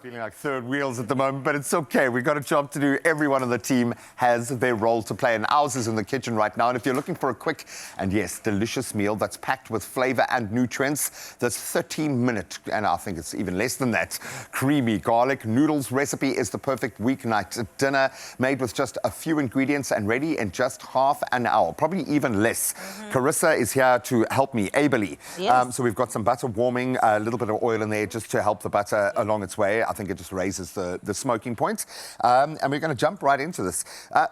Feeling like third wheels at the moment, but it's okay. We've got a job to do. Everyone on the team has their role to play, and ours is in the kitchen right now. And if you're looking for a quick and, yes, delicious meal that's packed with flavor and nutrients, this 13-minute, and I think it's even less than that, creamy garlic noodles recipe is the perfect weeknight dinner, made with just a few ingredients and ready in just half an hour, probably even less. Carissa is here to help me ably. Yes. So we've got some butter warming, a little bit of oil in there just to help the butter along its way. I think it just raises the smoking point. And we're going to jump right into this.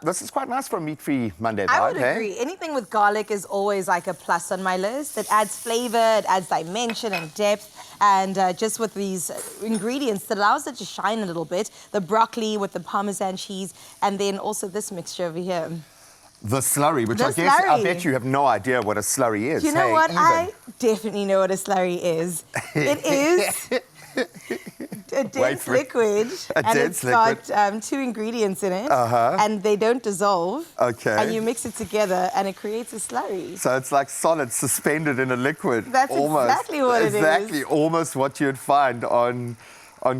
This is quite nice for a meat-free Monday vibe. I would agree. Anything with garlic is always like a plus on my list. It adds flavor, it adds dimension and depth. And just with these ingredients, that allows it to shine a little bit. The broccoli with the Parmesan cheese, and then also this mixture over here. The slurry, which The I guess, slurry. I bet you have no idea what a slurry is. You know what? Even. I definitely know what a slurry is. It is a dense liquid, and it's got 2 ingredients in it, and they don't dissolve. Okay. And you mix it together, and it creates a slurry. So it's like solid, suspended in a liquid. That's almost. exactly what it is. Exactly, almost what you'd find on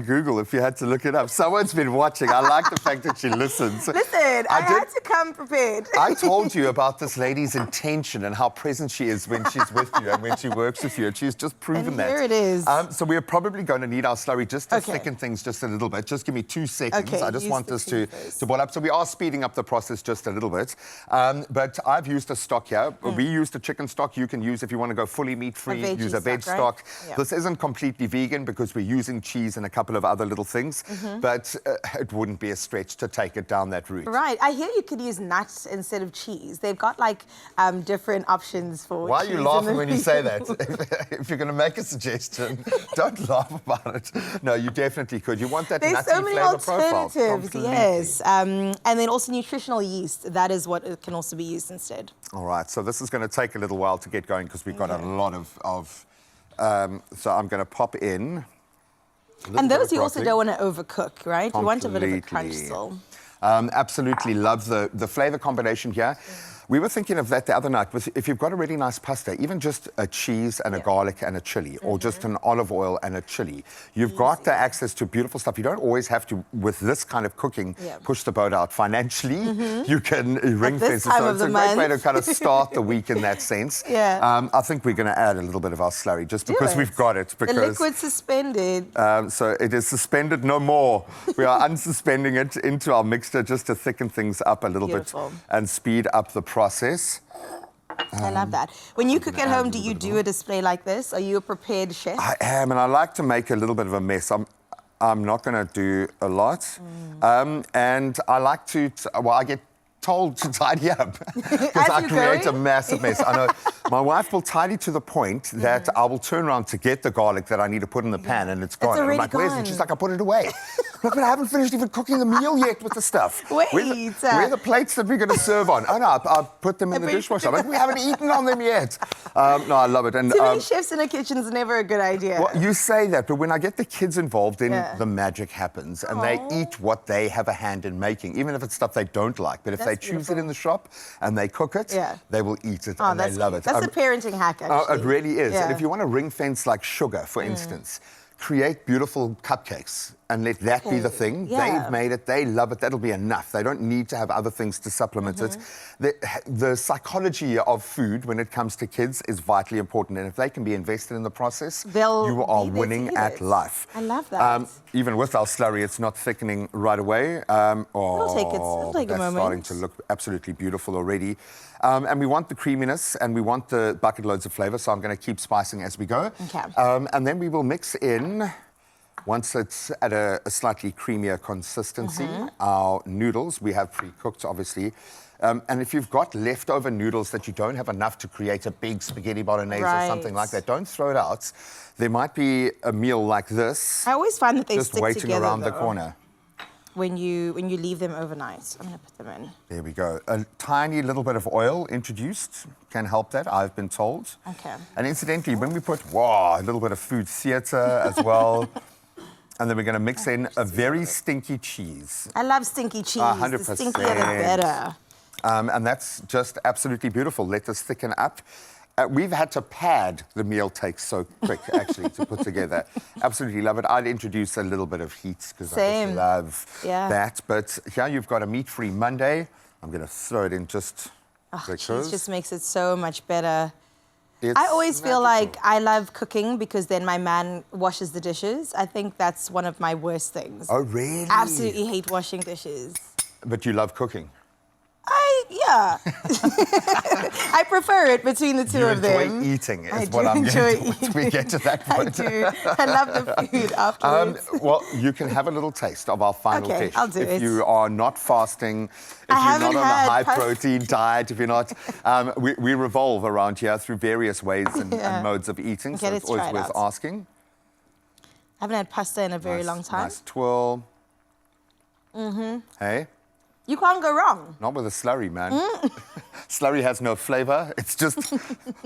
Google if you had to look it up. Someone's been watching. I like the fact that she listens. Listen, I had to come prepared. I told you about this lady's intention and how present she is when she's with you and when she works with you. And she's just proven that. Here it is. So we're probably going to need our slurry just to thicken things just a little bit. Just give me 2 seconds. Okay, I just want this to first. boil up. So we are speeding up the process just a little bit. But I've used a stock here. We used a chicken stock. You can use, if you want to go fully meat-free, use a veg stock. Yeah. This isn't completely vegan because we're using cheese and a couple of other little things, but it wouldn't be a stretch to take it down that route. Right. I hear you could use nuts instead of cheese. They've got like different options for Why cheese are you laughing when you say that? If you're going to make a suggestion, don't laugh about it. No, you definitely could. You want that There's nutty so many flavor profile. alternatives, Completely. yes. And then also nutritional yeast. That is what it can also be used instead. All right, so this is going to take a little while to get going because we've got a lot of so I'm going to pop in. And those you also don't want to overcook, right? You want a bit of a crunch still. Absolutely love the flavor combination here. We were thinking of that the other night. If you've got a really nice pasta, even just a cheese and a garlic and a chili, or just an olive oil and a chili, you've got the access to beautiful stuff. You don't always have to, with this kind of cooking, push the boat out financially. You can ring fence it. So it's a great way to kind of start the week in that sense. I think we're going to add a little bit of our slurry just because we've got it. Because the liquid's suspended. So it is suspended no more. We are unsuspending it into our mixture just to thicken things up a little bit and speed up the process. I love that. When you cook at home, do you do a display like this? Are you a prepared chef? I am, and I like to make a little bit of a mess. I'm not going to do a lot. And I like to, well, I get told to tidy up because I create a massive mess. I know my wife will tidy to the point that I will turn around to get the garlic that I need to put in the pan and it's gone. already I'm like, where's it? She's like, I put it away. I'm like, but I haven't finished even cooking the meal yet with the stuff. Wait. Where are the plates that we're going to serve on? Oh, no, I put them in the dishwasher. I'm like, we haven't eaten on them yet. No, I love it. And too many chefs in a kitchen is never a good idea. Well, you say that, but when I get the kids involved, then the magic happens and they eat what they have a hand in making, even if it's stuff they don't like. But if they choose it in the shop and they cook it, they will eat it and they love it. That's a parenting hack, actually. Oh, it really is. And if you want to ring fence like sugar, for instance, create beautiful cupcakes and let that be the thing. They've made it. They love it. That'll be enough. They don't need to have other things to supplement it. The psychology of food when it comes to kids is vitally important. And if they can be invested in the process, you are winning at life. I love that. Even with our slurry, it's not thickening right away. It'll take a moment. That's starting to look absolutely beautiful already. And we want the creaminess and we want the bucket loads of flavor. So I'm going to keep spicing as we go. And then we will mix in, once it's at a slightly creamier consistency, our noodles. We have pre-cooked, obviously. And if you've got leftover noodles that you don't have enough to create a big spaghetti bolognese or something like that, don't throw it out. There might be a meal like this. I always find that they just stick waiting together, around the corner. When you leave them overnight. I'm going to put them in. There we go. A tiny little bit of oil introduced can help that, I've been told. Okay. And incidentally, when we put, a little bit of food theatre as well. And then we're going to mix in a very stinky cheese. I love stinky cheese. 100%. The stinkier, the better. And that's just absolutely beautiful. Let this thicken up. We've had to pad the meal takes so quick, actually, to put together. Absolutely love it. I'd introduce a little bit of heat because I just love that. But here you've got a meat-free Monday. I'm going to throw it in just because. Cheese just makes it so much better. I always feel like I love cooking because then my man washes the dishes. I think that's one of my worst things. Oh, really? Absolutely hate washing dishes. But you love cooking? Yeah. I prefer it between the two of them. You enjoy eating is what I'm getting to once we get to that point. I do. I love the food afterwards. Well, you can have a little taste of our final dish. I'll do it. If you are not fasting, if you're not on a high-protein diet, if you're not... we revolve around here through various ways and modes of eating, so it's always worth asking. I haven't had pasta in a very long time. Nice twirl. Hey? You can't go wrong. Not with a slurry, man. Slurry has no flavor. It's just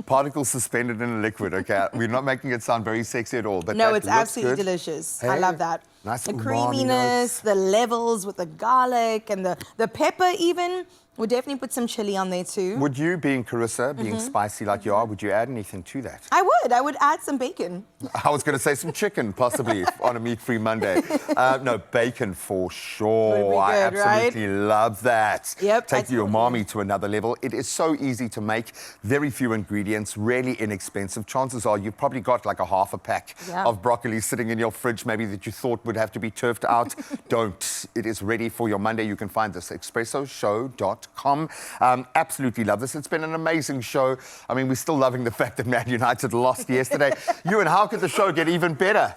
particles suspended in a liquid, okay? We're not making it sound very sexy at all. But no, it's absolutely delicious. Hey? I love that. Nice the creaminess, the levels with the garlic and the pepper even. We'll definitely put some chili on there too. Would you, being Carissa, being spicy like you are, would you add anything to that? I would add some bacon. I was going to say some chicken, possibly, on a meat-free Monday. No, bacon for sure. Would be good, I absolutely love that. Yep. Take the umami to another level. It is so easy to make, very few ingredients, really inexpensive. Chances are you've probably got like a half a pack of broccoli sitting in your fridge, maybe that you thought would have to be turfed out. Don't. It is ready for your Monday. You can find this expressoshow.com. Absolutely love this. It's been an amazing show. I mean, we're still loving the fact that Man United lost yesterday. Ewan, how could the show get even better?